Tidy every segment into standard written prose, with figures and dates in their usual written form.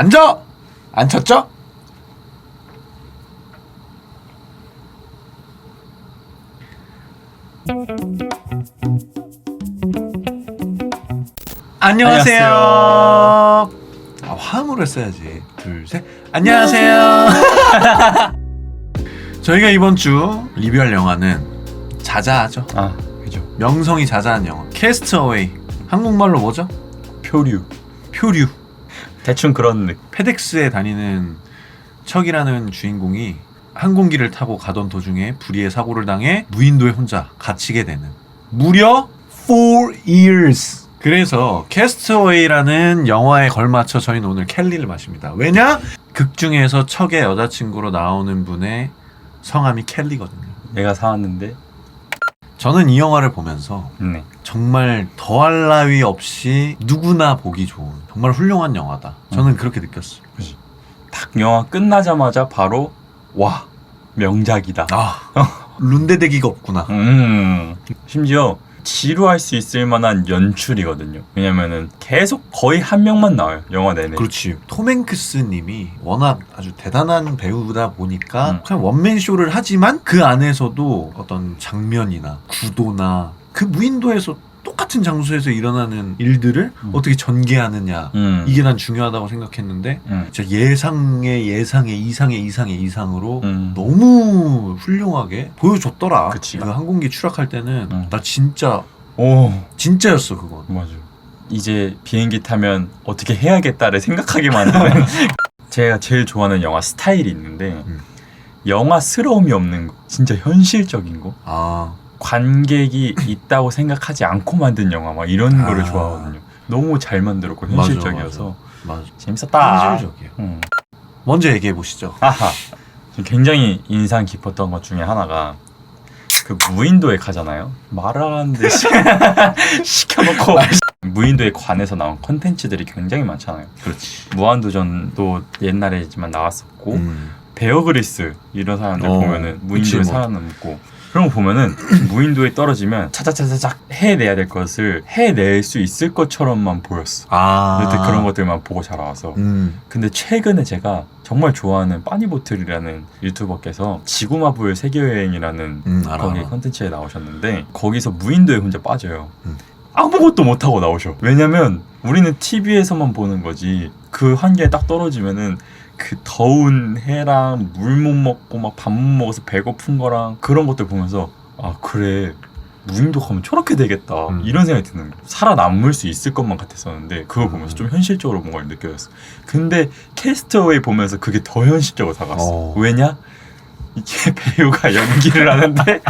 앉아! 앉혔죠? 안녕하세요. 화음으로 했어야지. 둘, 셋. 안녕하세요. 저희가 이번 주 리뷰할 영화는 자자하죠. 그죠. 명성이 자자한 영화. 캐스트어웨이. 한국말로 뭐죠? 표류. 표류. 대충 그런 느낌. 페덱스에 다니는 척이라는 주인공이 항공기를 타고 가던 도중에 불의의 사고를 당해 무인도에 혼자 갇히게 되는 무려 4 years. 그래서 캐스트어웨이라는 영화에 걸맞춰 저희는 오늘 켈리를 마십니다. 왜냐? 극 중에서 척의 여자친구로 나오는 분의 성함이 켈리거든요. 내가 사왔는데. 저는 이 영화를 보면서 네. 정말 더할 나위 없이 누구나 보기 좋은 정말 훌륭한 영화다. 저는 그렇게 느꼈어요. 그치. 딱 영화 끝나자마자 바로 와 명작이다. 룬데대기가 없구나. 심지어 지루할 수 있을 만한 연출이거든요. 왜냐면은 계속 거의 한 명만 나와요. 영화 내내. 그렇지. 톰 행크스 님이 워낙 아주 대단한 배우다 보니까 그냥 원맨 쇼를 하지만 그 안에서도 어떤 장면이나 구도나 그 무인도에서 똑같은 장소에서 일어나는 일들을 어떻게 전개하느냐 이게 난 중요하다고 생각했는데 진짜 예상의 이상으로 너무 훌륭하게 보여줬더라. 그치. 그 항공기 추락할 때는 나 진짜였어 그건. 맞아. 이제 비행기 타면 어떻게 해야겠다를 생각하게 만드는 제가 제일 좋아하는 영화 스타일이 있는데 영화스러움이 없는 거, 진짜 현실적인 거. 관객이 있다고 생각하지 않고 만든 영화 막 이런 거를 좋아하거든요. 너무 잘 만들었고 현실적이어서 맞아. 재밌었다. 현실적이에요. 먼저 얘기해 보시죠. 굉장히 인상 깊었던 것 중에 하나가 그 무인도에 가잖아요. 말하는데 시켜놓고 무인도에 관해서 나온 컨텐츠들이 굉장히 많잖아요. 그렇지. 무한도전도 옛날에지만 나왔었고 베어 그릴스 이런 사람들 보면은 무인도에 살아남고 그런 거 보면은 무인도에 떨어지면 차차차차작 해내야 될 것을 해낼 수 있을 것처럼만 보였어. 여태 그런 것들만 보고 자라와서. 근데 최근에 제가 정말 좋아하는 빠니보틀이라는 유튜버께서 지구마블 세계여행이라는 거기 컨텐츠에 나오셨는데 거기서 무인도에 혼자 빠져요. 아무것도 못하고 나오셔. 왜냐면 우리는 TV에서만 보는 거지 그 환경에 딱 떨어지면은 그 더운 해랑 물 못 먹고 막 밥 못 먹어서 배고픈 거랑 그런 것들 보면서 그래 무인도 가면 저렇게 되겠다 이런 생각이 드는 거야. 살아남을 수 있을 것만 같았었는데 그걸 보면서 좀 현실적으로 뭔가를 느껴졌어. 근데 캐스트어웨이 보면서 그게 더 현실적으로 다가왔어. 왜냐? 이게 배우가 연기를 하는데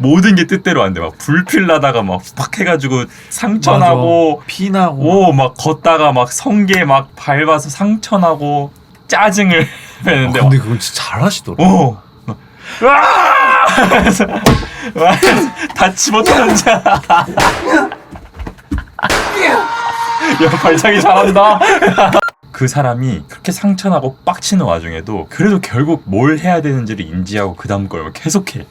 모든 게 뜻대로 안 돼. 막 불필나다가 막 팍 해가지고 상처나고 피나고 막 걷다가 막 성게 막 밟아서 상처나고 짜증을 내는데 근데 그건 진짜 잘하시더라. 다 집어넣는 자. 야 발차기 잘한다. 그 사람이 그렇게 상처나고 빡치는 와중에도 그래도 결국 뭘 해야 되는지를 인지하고 그 다음 걸 계속해.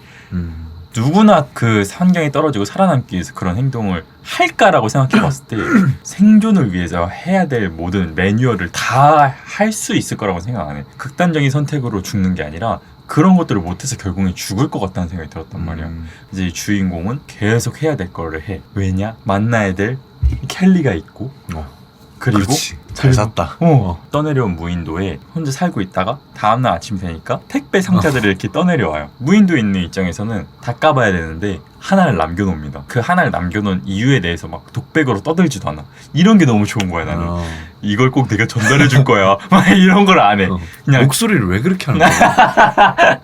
누구나 그 환경에 떨어지고 살아남기 위해서 그런 행동을 할까라고 생각해봤을 때 생존을 위해서 해야 될 모든 매뉴얼을 다 할 수 있을 거라고 생각 안 해. 극단적인 선택으로 죽는 게 아니라 그런 것들을 못해서 결국에 죽을 것 같다는 생각이 들었단 말이야. 이제 이 주인공은 계속 해야 될 거를 해. 왜냐? 만나야 될 켈리가 있고 그리고 그렇지. 잘 샀다. 떠내려온 무인도에 혼자 살고 있다가 다음날 아침 되니까 택배 상자들을 이렇게 떠내려와요. 무인도에 있는 입장에서는 다 까봐야 되는데 하나를 남겨놓습니다. 그 하나를 남겨놓은 이유에 대해서 막 독백으로 떠들지도 않아. 이런 게 너무 좋은 거야 나는. 이걸 꼭 내가 전달해 줄 거야. 막 이런 걸 안 해. 그냥 목소리를 왜 그렇게 하는 거야?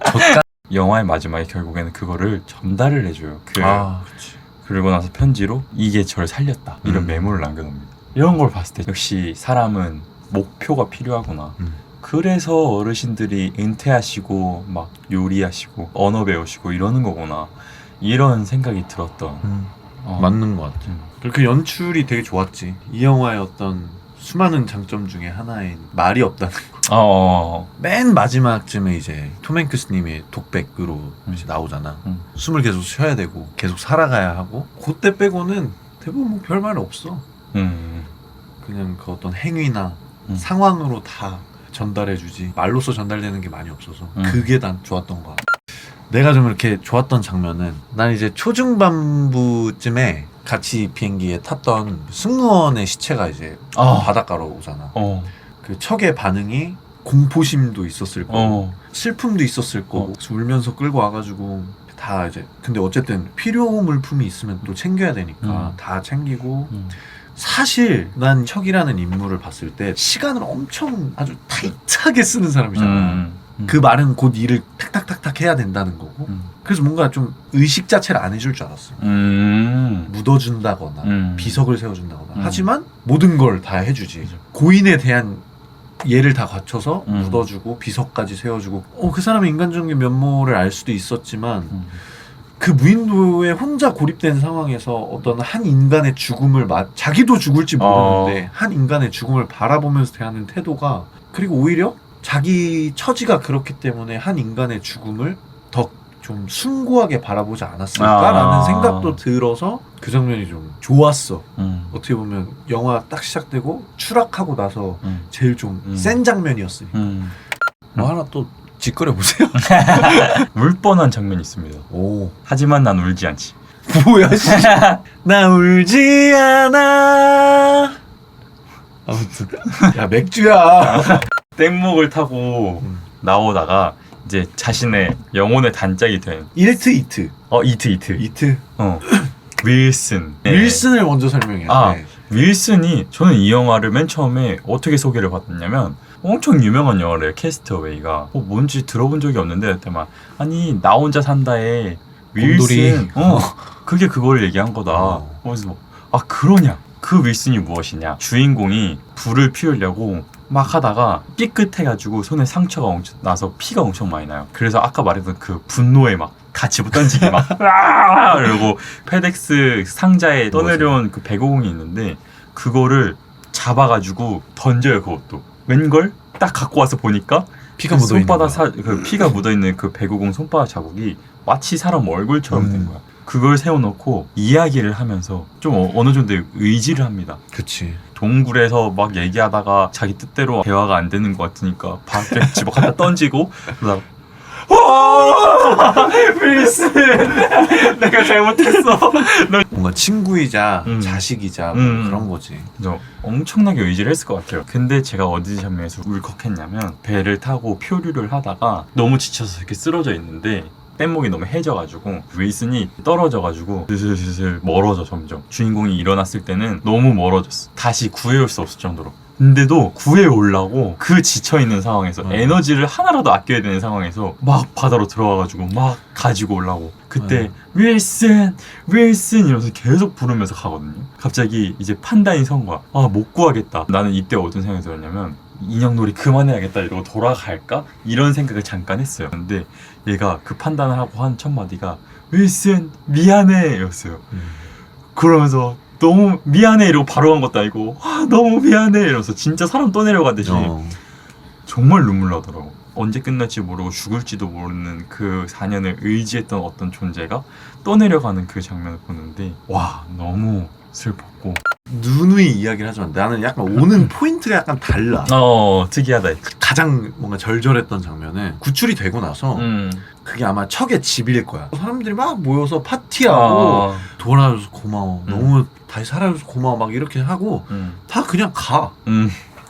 영화의 마지막에 결국에는 그거를 전달을 해줘요. 그렇지. 그리고 나서 편지로 이게 저를 살렸다. 이런 메모를 남겨놓습니다. 이런 걸 봤을 때 역시 사람은 목표가 필요하구나. 그래서 어르신들이 은퇴하시고 막 요리하시고 언어 배우시고 이러는 거구나. 이런 생각이 들었던. 맞는 것 같아. 그 연출이 되게 좋았지. 이 영화의 어떤 수많은 장점 중에 하나인 말이 없다는 거. 맨 마지막쯤에 이제 톰 행크스님이 독백으로 이제 나오잖아. 숨을 계속 쉬어야 되고 계속 살아가야 하고 그때 빼고는 대부분 뭐 별말 없어. 그냥 그 어떤 행위나 상황으로 다 전달해주지 말로써 전달되는 게 많이 없어서 그게 난 좋았던 거야. 내가 좀 이렇게 좋았던 장면은 난 이제 초중반부쯤에 같이 비행기에 탔던 승무원의 시체가 이제 바닷가로 오잖아. 그 척의 반응이 공포심도 있었을 거고 슬픔도 있었을 거고 그래서 울면서 끌고 와가지고 다 이제 근데 어쨌든 필요 물품이 있으면 또 챙겨야 되니까 다 챙기고 사실 난 척이라는 인물을 봤을 때 시간을 엄청 아주 타이트하게 쓰는 사람이잖아. 그 말은 곧 일을 탁탁탁탁 해야 된다는 거고 그래서 뭔가 좀 의식 자체를 안 해줄 줄 알았어. 묻어준다거나 비석을 세워준다거나 하지만 모든 걸 다 해주지. 고인에 대한 예를 다 갖춰서 묻어주고 비석까지 세워주고 그 사람의 인간적인 면모를 알 수도 있었지만 그 무인도에 혼자 고립된 상황에서 어떤 한 인간의 죽음을 자기도 죽을지 모르는데 한 인간의 죽음을 바라보면서 대하는 태도가 그리고 오히려 자기 처지가 그렇기 때문에 한 인간의 죽음을 더 좀 숭고하게 바라보지 않았을까라는 생각도 들어서 그 장면이 좀 좋았어. 어떻게 보면 영화 딱 시작되고 추락하고 나서 제일 좀 센 장면이었으니까. 뭐 하나 또 짓거려 보세요. 울 뻔한 장면이 있습니다. 오. 하지만 난 울지 않지. 뭐야 씨. 나 울지 않아. 아무튼 야 맥주야. 땡목을 타고 나오다가 이제 자신의 영혼의 단짝이 된 이트. 이트 윌슨. 윌슨을 먼저 설명해야 돼. 윌슨이 저는 이 영화를 맨 처음에 어떻게 소개를 받았냐면 엄청 유명한 영화래요. 캐스트어웨이가 뭔지 들어본 적이 없는데 그때만 아니 나 혼자 산다에 윌슨 그게 그걸 얘기한 거다. 그래서 그러냐 그 윌슨이 무엇이냐 주인공이 불을 피우려고 막 하다가 삐끗해가지고 손에 상처가 엄청 나서 피가 엄청 많이 나요. 그래서 아까 말했던 그 분노에 막 같이 던지기 막 이러고 페덱스 상자에 떠내려온 그 배구공이 있는데 그거를 잡아가지고 던져요. 그것도 웬걸 딱 갖고 와서 보니까 피가 그 묻어있는 그 피가 묻어있는 그 배구공 손바닥 자국이 마치 사람 얼굴처럼 된 거야. 그걸 세워놓고 이야기를 하면서 좀 어느 정도 의지를 합니다. 그치. 동굴에서 막 얘기하다가 자기 뜻대로 대화가 안 되는 것 같으니까 밖에 집어 갖다 던지고 그러다가 윌슨 내가 잘못했어. 뭔가 친구이자 자식이자 뭐 그런 거지. 그래서 엄청나게 의지를 했을 것 같아요. 근데 제가 어디 장면에서 울컥했냐면 배를 타고 표류를 하다가 너무 지쳐서 이렇게 쓰러져 있는데 뗏목이 너무 해져가지고 윌슨이 떨어져가지고 슬슬 멀어져. 점점 주인공이 일어났을 때는 너무 멀어졌어. 다시 구해올 수 없을 정도로. 근데도 구해오려고 그 지쳐있는 상황에서 에너지를 하나라도 아껴야 되는 상황에서 막 바다로 들어와가지고 막 가지고 오려고 그때 윌슨 이러면서 계속 부르면서 가거든요. 갑자기 이제 판단이 선 거야. 못 구하겠다. 나는 이때 어떤 생각이 들었냐면 인형놀이 그만해야겠다 이러고 돌아갈까? 이런 생각을 잠깐 했어요. 근데 얘가 그 판단을 하고 한 첫 마디가 윌슨 미안해 이랬어요. 그러면서 너무 미안해 이러고 바로 간 것도 아니고 너무 미안해 이러면서 진짜 사람 떠내려가듯이 정말 눈물 나더라고. 언제 끝날지 모르고 죽을지도 모르는 그 4년을 의지했던 어떤 존재가 떠내려가는 그 장면을 보는데 와 너무 슬펐고 누누이 이야기를 하지만 나는 약간 오는 포인트가 약간 달라. 특이하다. 가장 뭔가 절절했던 장면은 구출이 되고 나서 그게 아마 척의 집일 거야. 사람들이 막 모여서 파티하고 돌아줘서 고마워. 너무 다시 살아줘서 고마워. 막 이렇게 하고 다 그냥 가.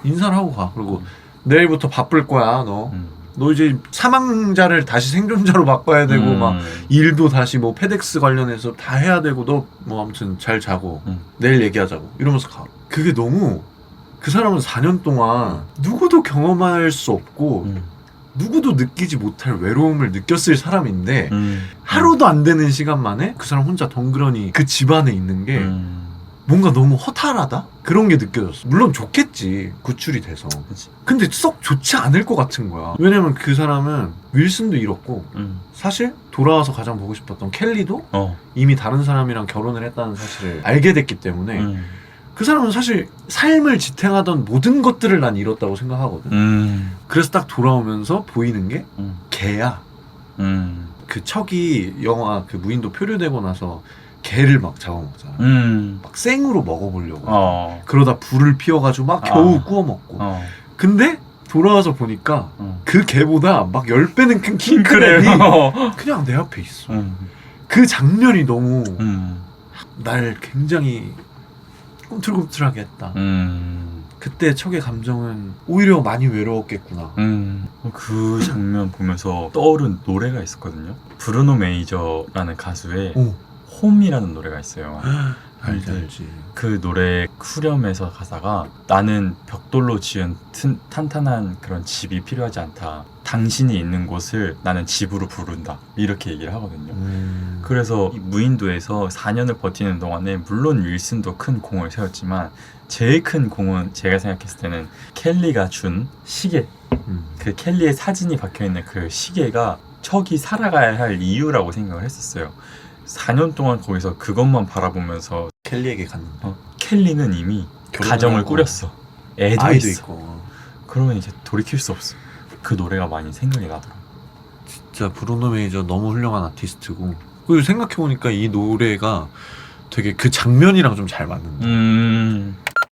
인사를 하고 가. 그리고 내일부터 바쁠 거야 너. 너 이제 사망자를 다시 생존자로 바꿔야 되고 막 일도 다시 뭐 페덱스 관련해서 다 해야 되고 너 뭐 아무튼 잘 자고 내일 얘기하자고 이러면서 가. 그게 너무 그 사람은 4년 동안 누구도 경험할 수 없고 누구도 느끼지 못할 외로움을 느꼈을 사람인데 하루도 안 되는 시간 만에 그 사람 혼자 덩그러니 그 집안에 있는 게 뭔가 너무 허탈하다? 그런 게 느껴졌어. 물론 좋겠지 구출이 돼서. 그치. 근데 썩 좋지 않을 것 같은 거야. 왜냐면 그 사람은 윌슨도 잃었고 사실 돌아와서 가장 보고 싶었던 켈리도 이미 다른 사람이랑 결혼을 했다는 사실을 알게 됐기 때문에 그 사람은 사실 삶을 지탱하던 모든 것들을 난 잃었다고 생각하거든. 그래서 딱 돌아오면서 보이는 게 걔야. 그 척이 영화 그 무인도 표류되고 나서 개를 막 잡아먹잖아. 막 생으로 먹어보려고. 그러다 불을 피워가지고 막 겨우 구워 먹고. 근데 돌아와서 보니까 그 개보다 막 10배는 큰 킹크랩이 그냥 내 앞에 있어. 그 장면이 너무 날 굉장히 꿈틀꿈틀하게 했다. 그때 척의 감정은 오히려 많이 외로웠겠구나. 그 장면 보면서 떠오른 노래가 있었거든요. 브루노 메이저라는 가수의 홈이라는 노래가 있어요. 알지. 그 노래 후렴에서 가사가 나는 벽돌로 지은 탄탄한 그런 집이 필요하지 않다. 당신이 있는 곳을 나는 집으로 부른다. 이렇게 얘기를 하거든요. 그래서 이 무인도에서 4년을 버티는 동안에 물론 윌슨도 큰 공을 세웠지만 제일 큰 공은 제가 생각했을 때는 켈리가 준 시계. 그 켈리의 사진이 박혀있는 그 시계가 척이 살아가야 할 이유라고 생각을 했었어요. 4년 동안 거기서 그것만 바라보면서 켈리에게 갔는데 켈리는 이미 가정을 꾸렸어. 애도 아이도 있어. 있고. 그러면 이제 돌이킬 수 없어. 그 노래가 많이 생각이 나더라고. 진짜 브루노 메이저 너무 훌륭한 아티스트고, 그리고 생각해보니까 이 노래가 되게 그 장면이랑 좀 잘 맞는다.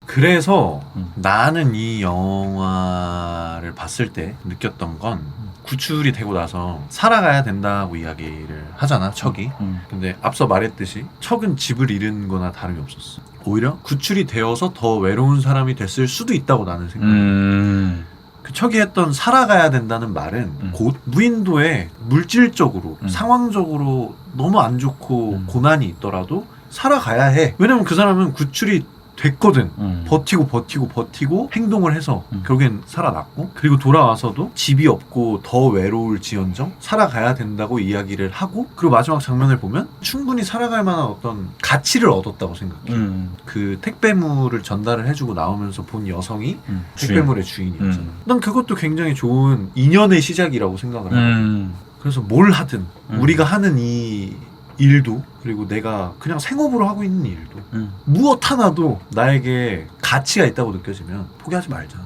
그래서 나는 이 영화를 봤을 때 느꼈던 건 구출이 되고 나서 살아가야 된다고 이야기를 하잖아, 척이. 근데 앞서 말했듯이 척은 집을 잃은 거나 다름이 없었어. 오히려 구출이 되어서 더 외로운 사람이 됐을 수도 있다고 나는 생각해. 그 척이 했던 살아가야 된다는 말은 곧 무인도에 물질적으로 상황적으로 너무 안 좋고 고난이 있더라도 살아가야 해. 왜냐면 그 사람은 구출이 됐거든. 버티고 행동을 해서 결국엔 살아났고, 그리고 돌아와서도 집이 없고 더 외로울 지언정 살아가야 된다고 이야기를 하고, 그리고 마지막 장면을 보면 충분히 살아갈 만한 어떤 가치를 얻었다고 생각해. 그 택배물을 전달을 해주고 나오면서 본 여성이 택배물의 주인이었잖아. 난 그것도 굉장히 좋은 인연의 시작이라고 생각을 하고, 그래서 뭘 하든 우리가 하는 이 일도, 그리고 내가 그냥 생업으로 하고 있는 일도 무엇 하나도 나에게 가치가 있다고 느껴지면 포기하지 말자.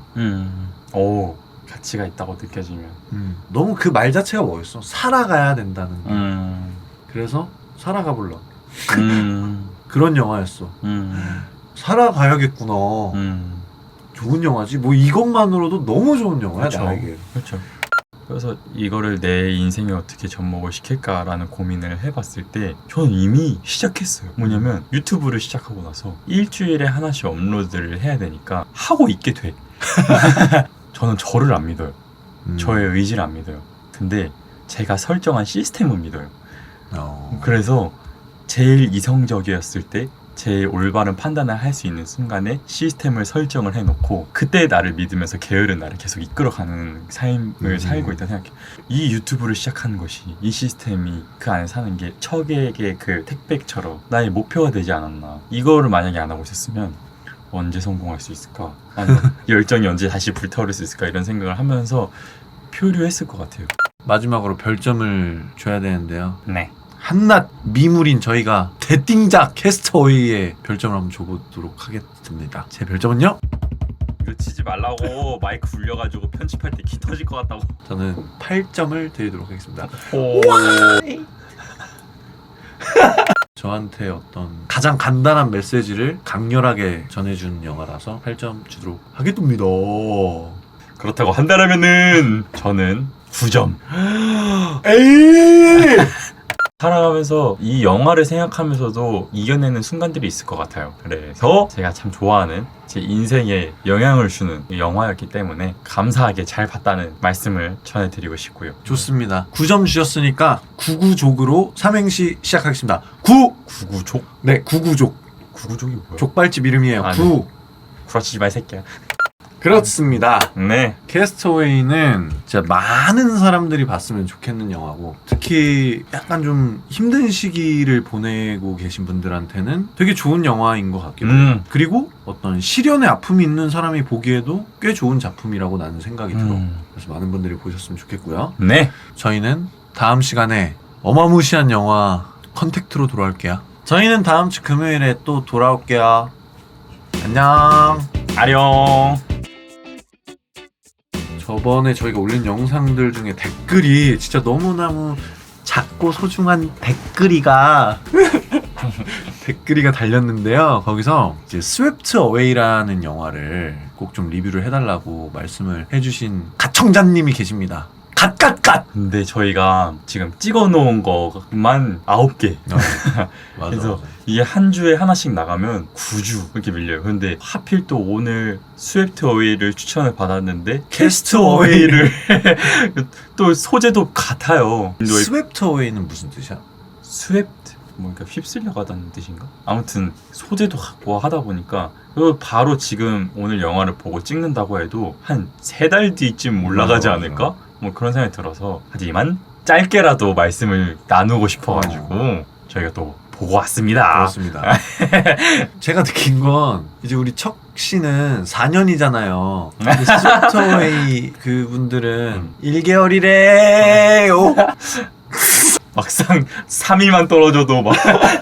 오, 가치가 있다고 느껴지면. 너무 그 말 자체가 뭐였어? 살아가야 된다는 게. 그래서 살아가 볼라. 그런 영화였어. 살아가야겠구나. 좋은 영화지. 뭐 이것만으로도 너무 좋은 영화야. 그쵸. 나에게. 그렇죠. 그래서 이거를 내 인생에 어떻게 접목을 시킬까라는 고민을 해봤을 때 저는 이미 시작했어요. 뭐냐면 유튜브를 시작하고 나서 일주일에 하나씩 업로드를 해야 되니까 하고 있게 돼. 저는 저를 안 믿어요. 저의 의지를 안 믿어요. 근데 제가 설정한 시스템은 믿어요. 그래서 제일 이성적이었을 때 제일 올바른 판단을 할 수 있는 순간에 시스템을 설정을 해놓고 그때 나를 믿으면서 게으른 나를 계속 이끌어가는 삶을 살고 있다 생각해. 이 유튜브를 시작한 것이, 이 시스템이 그 안에 사는 게 척에게 그 택배처럼 나의 목표가 되지 않았나. 이거를 만약에 안 하고 있었으면 언제 성공할 수 있을까, 아니 열정이 언제 다시 불타오를 수 있을까, 이런 생각을 하면서 표류했을 것 같아요. 마지막으로 별점을 줘야 되는데요. 네. 한낱 미물인 저희가 대띵작 캐스터웨이의 별점을 한번 줘보도록 하겠습니다. 제 별점은요? 이거 치지 말라고. 마이크 울려가지고 편집할 때 기 터질 것 같다고. 저는 8점을 드리도록 하겠습니다. 저한테 어떤 가장 간단한 메시지를 강렬하게 전해준 영화라서 8점 주도록 하겠습니다. 그렇다고 한다라면은 저는 9점. 에이! 살아가면서 이 영화를 생각하면서도 이겨내는 순간들이 있을 것 같아요. 그래서 제가 참 좋아하는, 제 인생에 영향을 주는 영화였기 때문에 감사하게 잘 봤다는 말씀을 전해드리고 싶고요. 좋습니다. 9점 주셨으니까 구구족으로 삼행시 시작하겠습니다. 구구족? 네, 구구족. 구구족이 뭐야? 족발집 이름이에요. 아, 구. 네. 구라치지 마, 이 새끼야. 그렇습니다. 네. 캐스터웨이는 진짜 많은 사람들이 봤으면 좋겠는 영화고, 특히 약간 좀 힘든 시기를 보내고 계신 분들한테는 되게 좋은 영화인 것 같기도 해요. 그리고 어떤 시련의 아픔이 있는 사람이 보기에도 꽤 좋은 작품이라고 나는 생각이 들어. 그래서 많은 분들이 보셨으면 좋겠고요. 네. 저희는 다음 시간에 어마무시한 영화 컨택트로 돌아올게요. 저희는 다음 주 금요일에 또 돌아올게요. 안녕. 아령. 저번에 저희가 올린 영상들 중에 댓글이 진짜 너무너무 작고 소중한 댓글이가 댓글이가 달렸는데요. 거기서 이제 스웨프트 어웨이라는 영화를 꼭 좀 리뷰를 해달라고 말씀을 해주신 가청자님이 계십니다. 갓갓갓! 근데 저희가 지금 찍어놓은 것만 9개. 맞아, 그래서 맞아. 이게 한 주에 하나씩 나가면 9주 이렇게 밀려요. 근데 하필 또 오늘 스웨프트 어웨이를 추천을 받았는데 캐스트 어웨이를 또 소재도 같아요. 스웨프트 어웨이는 무슨 뜻이야? 스웨프트 그러니까 휩쓸려 가다는 뜻인가? 아무튼 소재도 같고 하다 보니까 바로 지금 오늘 영화를 보고 찍는다고 해도 한 3달 뒤쯤 올라가지 맞아. 않을까? 뭐 그런 생각이 들어서 하지만 짧게라도 말씀을 나누고 싶어가지고 저희가 또 보고 왔습니다. 그렇습니다. 제가 느낀 건 이제 우리 척 씨는 4년이잖아요. 스웨프트 어웨이 그분들은 1개월이래요. 막상 3일만 떨어져도 막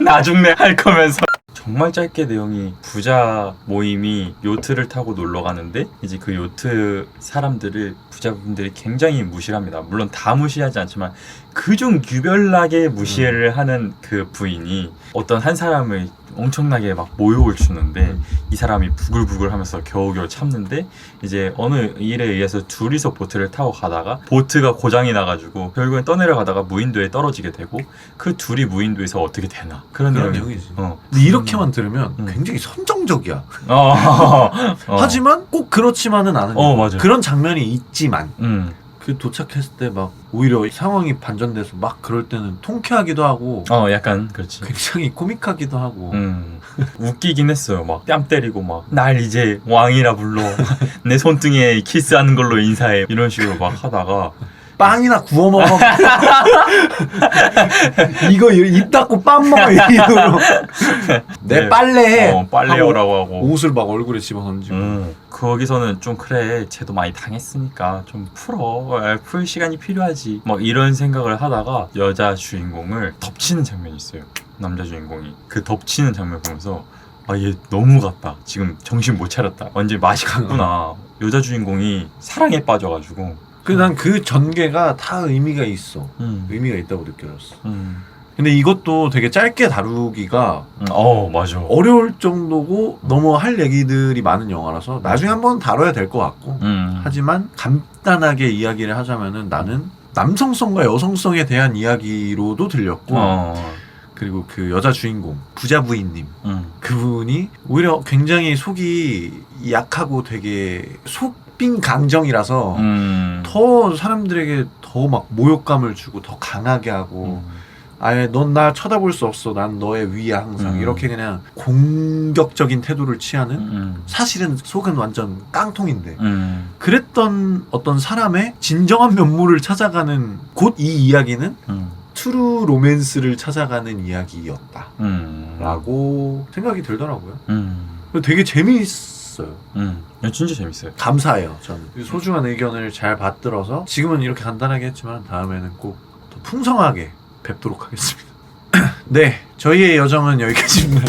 나중에 할 거면서 정말 짧게 내용이 부자 모임이 요트를 타고 놀러 가는데 이제 그 요트 사람들을 부자분들이 굉장히 무시를 합니다. 물론 다 무시하지 않지만 그중 유별나게 무시를 하는 그 부인이 어떤 한 사람을 엄청나게 막 모욕을 주는데 이 사람이 부글부글 하면서 겨우겨우 참는데 이제 어느 일에 의해서 둘이서 보트를 타고 가다가 보트가 고장이 나가지고 결국엔 떠내려가다가 무인도에 떨어지게 되고 그 둘이 무인도에서 어떻게 되나 그런 내용이지. 근데 이렇게만 들으면 굉장히 선정적이야. 하지만 꼭 그렇지만은 않은 맞아. 그런 장면이 있지만 그 도착했을 때 막 오히려 상황이 반전돼서 막 그럴 때는 통쾌하기도 하고 약간 그렇지. 굉장히 코믹하기도 하고 웃기긴 했어요. 막 뺨 때리고 막 날 이제 왕이라 불러 내 손등에 키스하는 걸로 인사해 이런 식으로 막 하다가 빵이나 구워 먹어. 이거 입 닫고 빵 먹어 이거로. 내 네. 빨래해. 빨래요라고 하고 옷을 막 얼굴에 집어 던지고. 거기서는 좀 그래 쟤도 많이 당했으니까 좀 풀 시간이 필요하지 막 이런 생각을 하다가 여자 주인공을 덮치는 장면이 있어요. 남자 주인공이 그 덮치는 장면 보면서 얘 너무 같다. 지금 정신 못 차렸다. 완전 맛이 갔구나. 여자 주인공이 사랑에 빠져가지고 난 그 전개가 다 의미가 있어. 의미가 있다고 느껴졌어. 근데 이것도 되게 짧게 다루기가 맞아. 어려울 정도고 너무 할 얘기들이 많은 영화라서 나중에 한번 다뤄야 될 것 같고 하지만 간단하게 이야기를 하자면은 나는 남성성과 여성성에 대한 이야기로도 들렸고 그리고 그 여자 주인공 부자 부인님 그분이 오히려 굉장히 속이 약하고 되게 속빈 강정이라서 더 사람들에게 더 막 모욕감을 주고 더 강하게 하고 아예 넌 나 쳐다볼 수 없어 난 너의 위야 항상 이렇게 그냥 공격적인 태도를 취하는 사실은 속은 완전 깡통인데 그랬던 어떤 사람의 진정한 면모를 찾아가는 곧 이 이야기는 트루 로맨스를 찾아가는 이야기였다 라고 생각이 들더라고요. 되게 재미있어요. 진짜 재밌어요. 감사해요. 저는 소중한 의견을 잘 받들어서 지금은 이렇게 간단하게 했지만 다음에는 꼭 더 풍성하게 뵙도록 하겠습니다. 네, 저희의 여정은 여기까지입니다.